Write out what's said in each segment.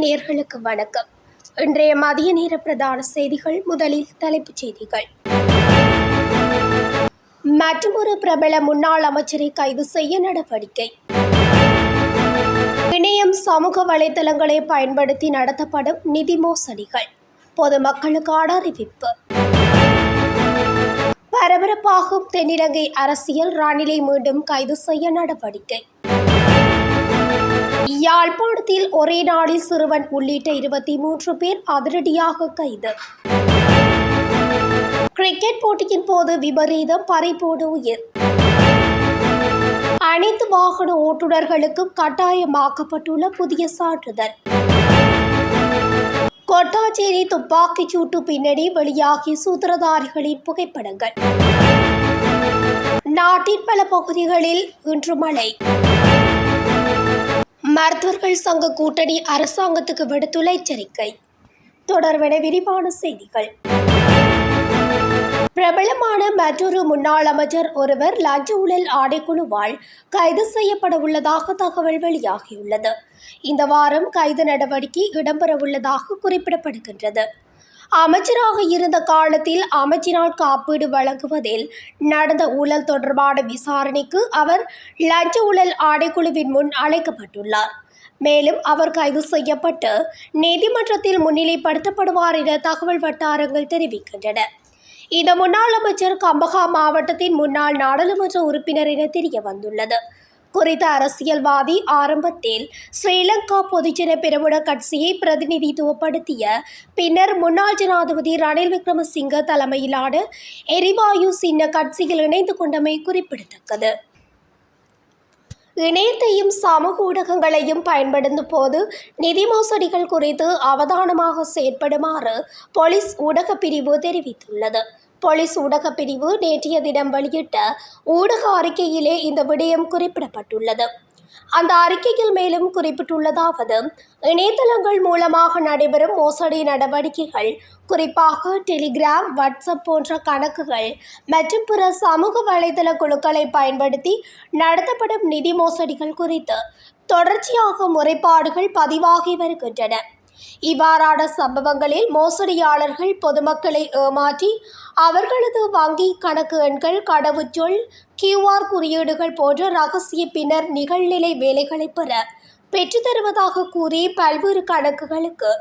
நேயர்களுக்கு வணக்கம். இன்றைய மதிய நேர பிரதான செய்திகள். முதலில் தலைப்புச் செய்திகள். மற்றொரு பிரபல முன்னாள் அமைச்சரை கைது செய்ய நடவடிக்கை. இணையம், சமூக வலைதளங்களை பயன்படுத்தி நடத்தப்படும் நிதி மோசடிகள் பொதுமக்களுக்கான அறிவிப்பு. பரபரப்பாகும் தென்னிலங்கை அரசியல். ரணிலை மீண்டும் கைது செய்ய நடவடிக்கை. யாழ்ப்பாணத்தில் ஒரே நாளில் சிறுவன் உள்ளிட்ட 23 பேர் அதிரடியாக கைது. கிரிக்கெட் போட்டியின் போது விபரீதம், பறிபோன உயிர். அனைத்து வாகன ஓட்டுநர்களுக்கும் கட்டாயமாக்கப்பட்டுள்ள புதிய சான்றிதழ். கொட்டாஞ்சேரி துப்பாக்கிச் சூட்டு பின்னணி வெளியாகிய சூத்திரதாரிகளின் புகைப்படங்கள். நாட்டின் பல பகுதிகளில் இன்று மழை. மருத்துவர்கள் சங்க கூட்டணி அரசாங்கத்துக்கு விடுத்துள்ள எச்சரிக்கை. தொடர்பென விரிவான செய்திகள். பிரபலமான மற்றொரு முன்னாள் அமைச்சர் ஒருவர் லஞ்ச ஊழல் ஆணைக்குழுவால் கைது செய்யப்பட உள்ளதாக தகவல் வெளியாகியுள்ளது. இந்த வாரம் கைது நடவடிக்கை இடம்பெறவுள்ளதாக குறிப்பிடப்படுகின்றது. அமைச்சராக இருந்த காலத்தில் அமைச்சினால் காப்பீடு வழங்குவதில் நடந்த ஊழல் தொடர்பான விசாரணைக்கு அவர் லஞ்ச ஊழல் ஆணைக்குழுவின் முன் அழைக்கப்பட்டுள்ளார். மேலும் அவர் கைது செய்யப்பட்டு நீதிமன்றத்தில் முன்னிலைப்படுத்தப்படுவார் என தகவல் வட்டாரங்கள் தெரிவிக்கின்றன. இந்த முன்னாள் அமைச்சர் கம்பஹா மாவட்டத்தின் முன்னாள் நாடாளுமன்ற உறுப்பினர் என தெரிய வந்துள்ளது. குறித்த அரசியல்வாதி ஆரம்பத்தில் ஸ்ரீலங்கா பொதுஜன பெரமுன கட்சியை பிரதிநிதித்துவப்படுத்திய பின்னர் முன்னாள் ஜனாதிபதி ரணில் விக்ரமசிங்க தலைமையிலான எரிவாயு சின்ன கட்சியில் இணைந்து கொண்டமை குறிப்பிடத்தக்கது. இணையத்தையும் சமூக ஊடகங்களையும் பயன்படுத்தும் போது நிதி மோசடிகள் குறித்து அவதானமாக செயற்படுமாறு போலீஸ் ஊடகப் பிரிவு தெரிவித்துள்ளது. போலீஸ் ஊடகப் பிரிவு நேற்றைய தினம் வெளியிட்ட ஊடக அறிக்கையிலே இந்த விடயம் குறிப்பிடப்பட்டுள்ளது. அந்த அறிக்கையில் மேலும் குறிப்பிட்டுள்ளதாவது, இணையதளங்கள் மூலமாக நடைபெறும் மோசடி நடவடிக்கைகள், குறிப்பாக டெலிகிராம், வாட்ஸ்அப் போன்ற கணக்குகள் மற்றும் பிற சமூக வலைதள குழுக்களை பயன்படுத்தி நடத்தப்படும் நிதி மோசடிகள் குறித்து தொடர்ச்சியாக முறைப்பாடுகள் பதிவாகி வருகின்றன. இவ்வாறான சம்பவங்களில் மோசடியாளர்கள் பொதுமக்களை ஏமாற்றி அவர்களது வங்கி கணக்கு எண்கள், கடவுச்சொல், QR குறியீடுகள் போன்ற ரகசிய பின்னர் நிகழ்நிலை வேலைகளை பெற்றுத்தருவதாக கூறி பல்வேறு கணக்குகளுக்கு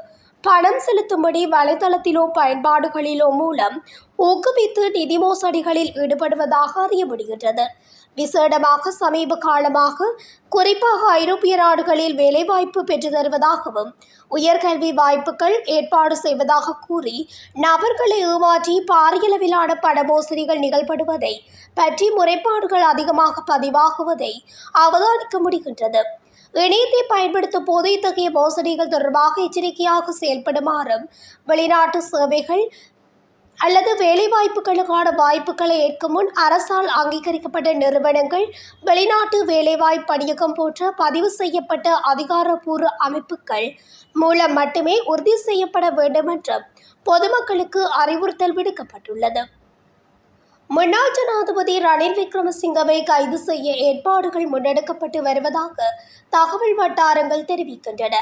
பணம் செலுத்தும்படி வலைதளத்திலோ பயன்பாடுகளிலோ மூலம் ஊக்குவித்து நிதி மோசடிகளில் ஈடுபடுவதாக அறிய முடிகின்றது. விசேடமாக சமீப காலமாக குறிப்பாக ஐரோப்பிய நாடுகளில் வேலைவாய்ப்பு பெற்று தருவதாகவும் உயர்கல்வி வாய்ப்புகள் ஏற்பாடு செய்வதாக கூறி நபர்களை ஏமாற்றி பாரியளவிலான பண மோசடிகள் நிகழ்படுவதை பற்றி முறைப்பாடுகள் அதிகமாக பதிவாகுவதை அவதானிக்க முடிகின்றது. இணையத்தை பயன்படுத்தும் போது இத்தகைய மோசடிகள் தொடர்பாக எச்சரிக்கையாக செயல்படுமாறும், வெளிநாட்டு சேவைகள் அல்லது வேலைவாய்ப்புகளுக்கான வாய்ப்புகளை ஏற்கும் முன் அரசால் அங்கீகரிக்கப்பட்ட நிறுவனங்கள், வெளிநாட்டு வேலைவாய்ப்பு பணியகம் போன்ற பதிவு செய்யப்பட்ட அதிகாரப்பூர்வ அமைப்புகள் மூலம் மட்டுமே உறுதி செய்யப்பட வேண்டும் என்றும் பொதுமக்களுக்கு அறிவுறுத்தல் விடுக்கப்பட்டுள்ளது. முன்னாள் ஜனாதிபதி ரணில் விக்ரமசிங்கவை கைது செய்ய ஏற்பாடுகள் முன்னெடுக்கப்பட்டு வருவதாக தகவல் வட்டாரங்கள் தெரிவிக்கின்றன.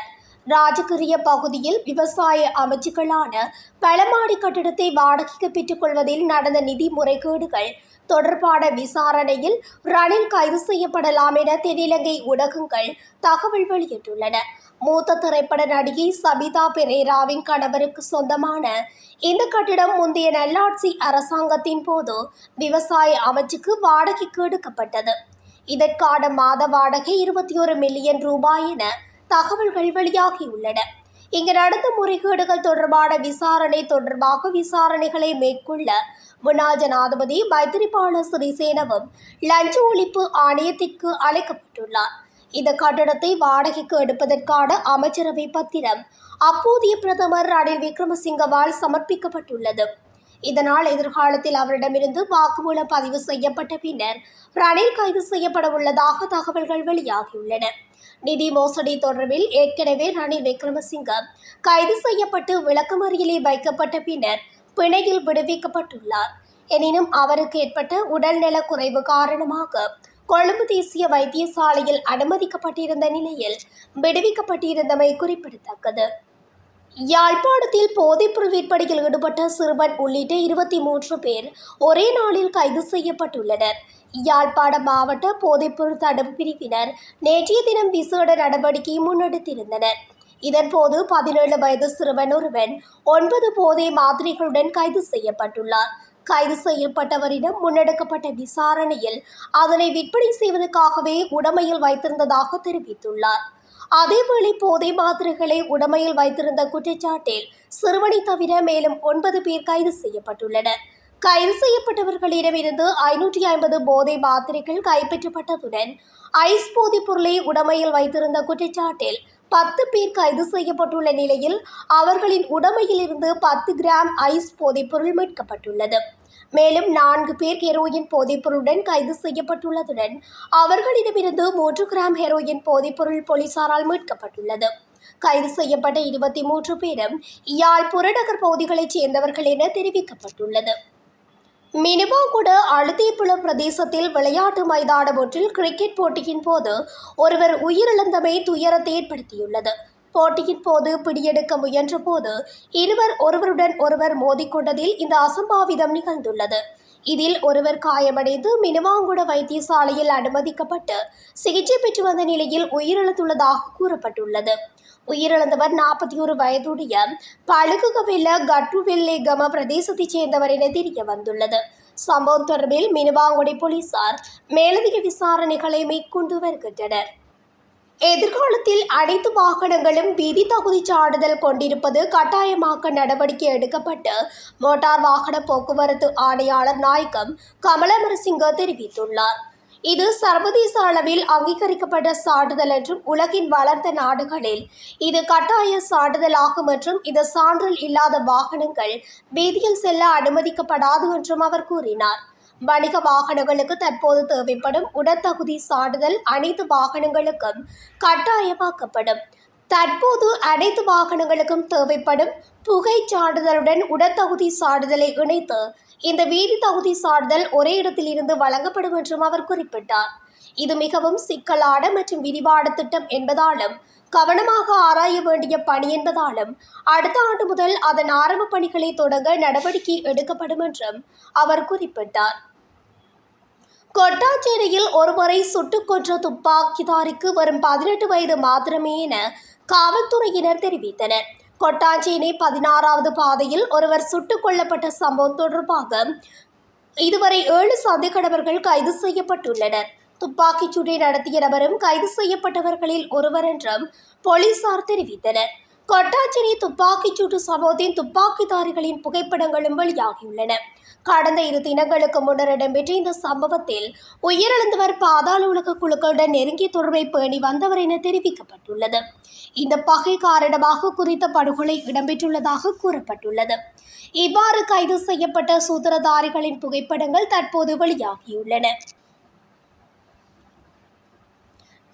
ராஜகிரிய பகுதியில் விவசாய அமைச்சுக்களான பலமாடி கட்டிடத்தை வாடகைக்கு பெற்றுக் கொள்வதில் நடந்த நிதி முறைகேடுகள் தொடர்பான விசாரணையில் ரணில் கைது செய்யப்படலாம் என தென்னிலங்கை ஊடகங்கள் தகவல் வெளியிட்டுள்ளன. மூத்த திரைப்பட நடிகை சபிதா பெரேராவின் கணவருக்கு சொந்தமான இந்த கட்டிடம் முந்தைய நல்லாட்சி அரசாங்கத்தின் போது விவசாய அமைச்சுக்கு வாடகைக்கு எடுக்கப்பட்டது. இதற்கான மாத வாடகை 21 மில்லியன் ரூபாய் என தகவல்கள் வெளியாகியுள்ளன. இங்கு நடந்த முறைகேடுகள் தொடர்பான விசாரணை தொடர்பாக விசாரணைகளை மேற்கொள்ள முன்னாள் ஜனாதிபதி மைத்திரிபால சிறிசேனவும் லஞ்ச ஒழிப்பு ஆணையத்திற்கு அழைக்கப்பட்டுள்ளார். இந்த கட்டடத்தை வாடகைக்கு எடுப்பதற்கான அமைச்சரவை பத்திரம் அப்போதைய பிரதமர் ரணில் விக்ரமசிங்கவால் சமர்ப்பிக்கப்பட்டுள்ளது. இதனால் எதிர்காலத்தில் அவரிடமிருந்து வாக்குமூலம் பதிவு செய்யப்பட்ட பின்னர் ரணில் கைது செய்யப்பட உள்ளதாக தகவல்கள் வெளியாகியுள்ளன. நிதி மோசடி தொடர்பில் ஏற்கனவே ரணில் விக்ரமசிங்க கைது செய்யப்பட்டு விளக்கமறியலில் வைக்கப்பட்ட பின்னர் பிணையில் விடுவிக்கப்பட்டுள்ளார். எனினும் அவருக்கு ஏற்பட்ட உடல்நல குறைவு காரணமாக கொழும்பு தேசிய வைத்தியசாலையில் அனுமதிக்கப்பட்டிருந்த நிலையில் விடுவிக்கப்பட்டிருந்தமை குறிப்பிடத்தக்கது. யாழ்ப்பாணத்தில் போதைப்பொருள் விற்பனையில் ஈடுபட்ட சிறுவன் உள்ளிட்ட 23 பேர் ஒரே நாளில் கைது செய்யப்பட்டுள்ளனர். யாழ்ப்பாணம் மாவட்ட போதைப்பொருள் தடுப்பு பிரிவினர் நேற்றைய தினம் விசேட நடவடிக்கை முன்னெடுத்திருந்தனர். இதன்போது 17 வயது சிறுவன் ஒருவன் 9 போதை மாத்திரைகளுடன் கைது செய்யப்பட்டுள்ளார். கைது செய்யப்பட்டவரிடம் முன்னெடுக்கப்பட்ட விசாரணையில் அதனை விற்பனை செய்வதற்காகவே உடைமையில் வைத்திருந்ததாக தெரிவித்துள்ளார். அதேவேளை போதை மாத்திரைகளை உடைமையில் வைத்திருந்த குற்றச்சாட்டில் சிறுவனை தவிர மேலும் 9 பேர் கைது செய்யப்பட்டுள்ளனர். கைது செய்யப்பட்டவர்களிடமிருந்து 550 போதை மாத்திரைகள் கைப்பற்றப்பட்டதுடன் ஐஸ் போதைப் பொருளை உடைமையில் வைத்திருந்த குற்றச்சாட்டில் 10 பேர் கைது செய்யப்பட்டுள்ள நிலையில் அவர்களின் உடைமையில் இருந்து 10 கிராம் ஐஸ் போதைப் பொருள் மீட்கப்பட்டுள்ளது. மேலும் 4 பேர் ஹெரோயின் போதைப்பொருளுடன் கைது செய்யப்பட்டுள்ளதுடன் அவர்களிடமிருந்து 3 கிராம் ஹெரோயின் போதைப்பொருள் போலீசாரால் மீட்கப்பட்டுள்ளது. கைது செய்யப்பட்ட 23 பேரும் யாழ் புறநகர் பகுதிகளைச் சேர்ந்தவர்கள் என தெரிவிக்கப்பட்டுள்ளது. மினுவாங்குட அழுத்தீப்புலம் பிரதேசத்தில் விளையாட்டு மைதானம் ஒன்றில் கிரிக்கெட் போட்டியின் போது ஒருவர் உயிரிழந்தமை துயரத்தை ஏற்படுத்தியுள்ளது. போட்டியின் போது பிடியெடுக்க முயன்ற போது இருவர் ஒருவருடன் ஒருவர் மோதிக்கொண்டதில் இந்த அசம்பாவிதம் நிகழ்ந்துள்ளது. இதில் ஒருவர் காயமடைந்து மினுவாங்குட வைத்தியசாலையில் அனுமதிக்கப்பட்டு சிகிச்சை பெற்று வந்த நிலையில் உயிரிழந்துள்ளதாக கூறப்பட்டுள்ளது. உயிரிழந்தவர் 41 வயதுடைய பழுகுகவெல்ல கட்டுவெல்லேகம பிரதேசத்தைச் சேர்ந்தவர் என தெரிய வந்துள்ளது. சம்பவம் தொடர்பில் மினுவாங்குடி போலீசார் மேலதிக விசாரணைகளை மேற்கொண்டு வருகின்றனர். எதிர்காலத்தில் அனைத்து வாகனங்களும் வீதி தகுதி சான்றிதழ் கொண்டிருப்பது கட்டாயமாக்க நடவடிக்கை எடுக்கப்பட்டு மோட்டார் வாகன போக்குவரத்து ஆணையாளர் நாயகம் கமலமரசிங்க தெரிவித்துள்ளார். இது சர்வதேச அளவில் அங்கீகரிக்கப்பட்ட சான்றிதழ் என்றும் உலகின் வளர்ந்த நாடுகளில் இது கட்டாய சான்றிதழாகும் என்றும் இந்த சான்றிதழ் இல்லாத வாகனங்கள் வீதியில் செல்ல அனுமதிக்கப்படாது என்றும் அவர் கூறினார். வணிக வாகனங்களுக்கு தற்போது தேவைப்படும் உடற்தகுதி சான்றிதழ் அனைத்து வாகனங்களுக்கும் கட்டாயமாக்கப்படும். தற்போது அனைத்து வாகனங்களுக்கும் தேவைப்படும் புகை சான்றிதழுடன் உடற்தகுதி சான்றிதழை இணைத்து இந்த வீதி தகுதி சான்றிதழ் ஒரே இடத்தில் இருந்து வழங்கப்படும் என்றும் அவர் குறிப்பிட்டார். இது மிகவும் சிக்கலான மற்றும் விரிவான திட்டம் என்பதாலும் கவனமாக ஆராய வேண்டிய பணி என்பதாலும் அடுத்த ஆண்டு முதல் அதன் ஆரம்ப பணிகளை தொடங்க நடவடிக்கை எடுக்கப்படும் என்றும் அவர் குறிப்பிட்டார். கொட்டாஞ்சேரியில் ஒருவரை சுட்டுக் கொன்ற துப்பாக்கிதாரிக்கு வரும் 18 வயது மாத்திரமே என காவல்துறையினர் தெரிவித்தனர். கொட்டாஞ்சேரி 16வது பாதையில் ஒருவர் சுட்டுக் கொல்லப்பட்ட சம்பவம் தொடர்பாக இதுவரை 7 சந்தேக நபர்கள் கைது செய்யப்பட்டுள்ளனர். துப்பாக்கிச் சூட்டை நடத்திய நபரும் கைது செய்யப்பட்டவர்களில் ஒருவர் என்றும் போலீசார் தெரிவித்தனர். கொட்டாஞ்சேரி துப்பாக்கிச் சூட்டு சம்பவத்தின் துப்பாக்கிதாரிகளின் புகைப்படங்களும் வெளியாகியுள்ளன. கடந்த 2 தினங்களுக்கு முன்னர் இடம்பெற்ற இந்த சம்பவத்தில் உயிரிழந்தவர் பாதாள உலக குழுக்களுடன் நெருங்கிய தொடர்பை பேணி வந்தவர் என தெரிவிக்கப்பட்டுள்ளது. இந்த பகை காரணமாக குறித்த படுகொலை இடம்பெற்றுள்ளதாக கூறப்பட்டுள்ளது. இவ்வாறு கைது செய்யப்பட்ட சூத்திரதாரிகளின் புகைப்படங்கள் தற்போது வெளியாகியுள்ளன.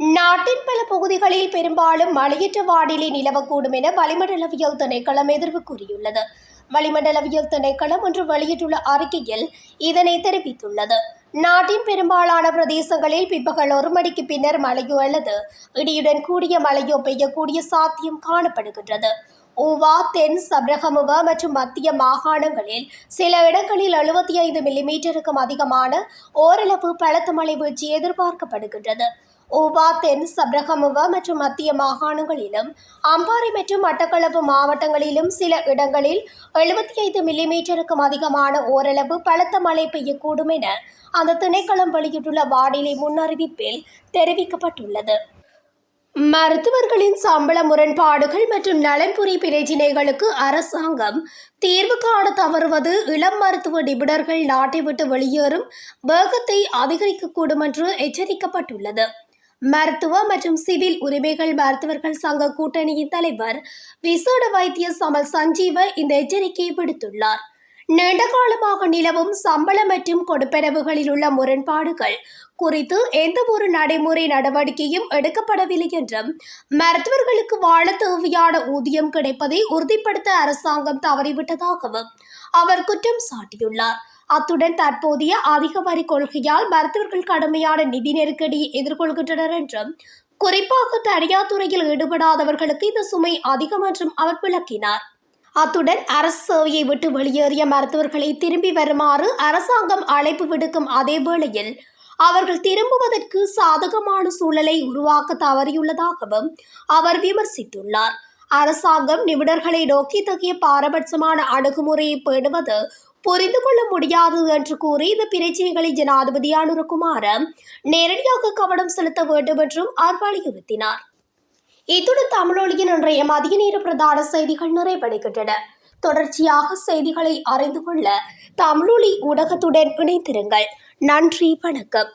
நாட்டின் பல பகுதிகளில் பெரும்பாலும் மழையற்ற வானிலை நிலவக்கூடும் என வளிமண்டலவியல் திணைக்களம் எதிர்வு கூறியுள்ளது. வளிமண்டலவியல் திணைக்களம் ஒன்று வெளியிட்டுள்ள அறிக்கையில் இதனை தெரிவித்துள்ளது. நாட்டின் பெரும்பாலான பிரதேசங்களில் பிற்பகல் 1 மணிக்கு பின்னர் மழையோ அல்லது இடியுடன் கூடிய மழையோ பெய்யக்கூடிய சாத்தியம் காணப்படுகின்றது. ஊவா, தென் சப்ரகமுவ மற்றும் மத்திய மாகாணங்களில் சில இடங்களில் 75 மில்லிமீட்டருக்கும் அதிகமான ஓரளவு பலத்த மழை வீழ்ச்சி எதிர்பார்க்கப்படுகின்றது. ஊவா, தென் சப்ரகமுவ மற்றும் மத்திய மாகாணங்களிலும் அம்பாறை மற்றும் மட்டக்களப்பு மாவட்டங்களிலும் சில இடங்களில் 75 மில்லிமீட்டருக்கும் அதிகமான ஓரளவு பலத்த மழை பெய்யக்கூடும் என அந்த திணைக்களம் வெளியிட்டுள்ள வானிலை முன்னறிவிப்பில் தெரிவிக்கப்பட்டுள்ளது. மருத்துவர்களின் சம்பள முரண்பாடுகள் மற்றும் நலன்புரி பிரச்சினைகளுக்கு அரசாங்கம் தீர்வு காண தவறுவது இளம் மருத்துவ நிபுணர்கள் நாட்டை விட்டு வெளியேறும் வேகத்தை அதிகரிக்கக்கூடும் என்று எச்சரிக்கப்பட்டுள்ளது. மருத்துவ மற்றும் சிவில் உரிமைகள் மருத்துவர்கள் சங்க கூட்டணியின் தலைவர் விசேட வைத்திய சமல் சஞ்சீவ இந்த எச்சரிக்கையை விடுத்துள்ளார். நீண்ட காலமாக நிலவும் சம்பள மற்றும் கொடுப்பனவுகளில் உள்ள முரண்பாடுகள் குறித்து எந்த ஒரு நடைமுறை நடவடிக்கையும் எடுக்கப்படவில்லை என்றும் மருத்துவர்களுக்கு வாழ தேவையான ஊதியம் கிடைப்பதை உறுதிப்படுத்த அரசாங்கம் தவறிவிட்டதாகவும் அவர் குற்றம் சாட்டியுள்ளார். அத்துடன் தற்போதைய அதிக வரி கொள்கையால் மருத்துவர்கள் கடுமையான நிதி நெருக்கடியை எதிர்கொள்கின்றனர் என்றும், குறிப்பாக தனியார் துறையில் ஈடுபடாதவர்களுக்கு இந்த சுமை அதிகம் என்றும் அவர் விளக்கினார். அத்துடன் அரசு சேவையை விட்டு வெளியேறிய மருத்துவர்களை திரும்பி வருமாறு அரசாங்கம் அழைப்பு விடுக்கும் அதே வேளையில் அவர்கள் திரும்புவதற்கு சாதகமான சூழலை உருவாக்க தவறியுள்ளதாகவும் அவர் விமர்சித்துள்ளார். அரசாங்கம் நிபுணர்களை நோக்கி இத்தகைய பாரபட்சமான அணுகுமுறையை பேணுவது புரிந்து கொள்ள முடியாது என்று கூறி இந்த பிரச்சினைகளை ஜனாதிபதி அனுரகுமார நேரடியாக கவனம் செலுத்த வேண்டும் என்றும் அவர் வலியுறுத்தினார். இத்துடன் தமிழொலியின் இன்றைய மதிய நேர பிரதான செய்திகள் நிறைவடைகின்றன. தொடர்ச்சியாக செய்திகளை அறிந்து கொள்ள தமிழொலி ஊடகத்துடன் இணைந்திருங்கள். நன்றி, வணக்கம்.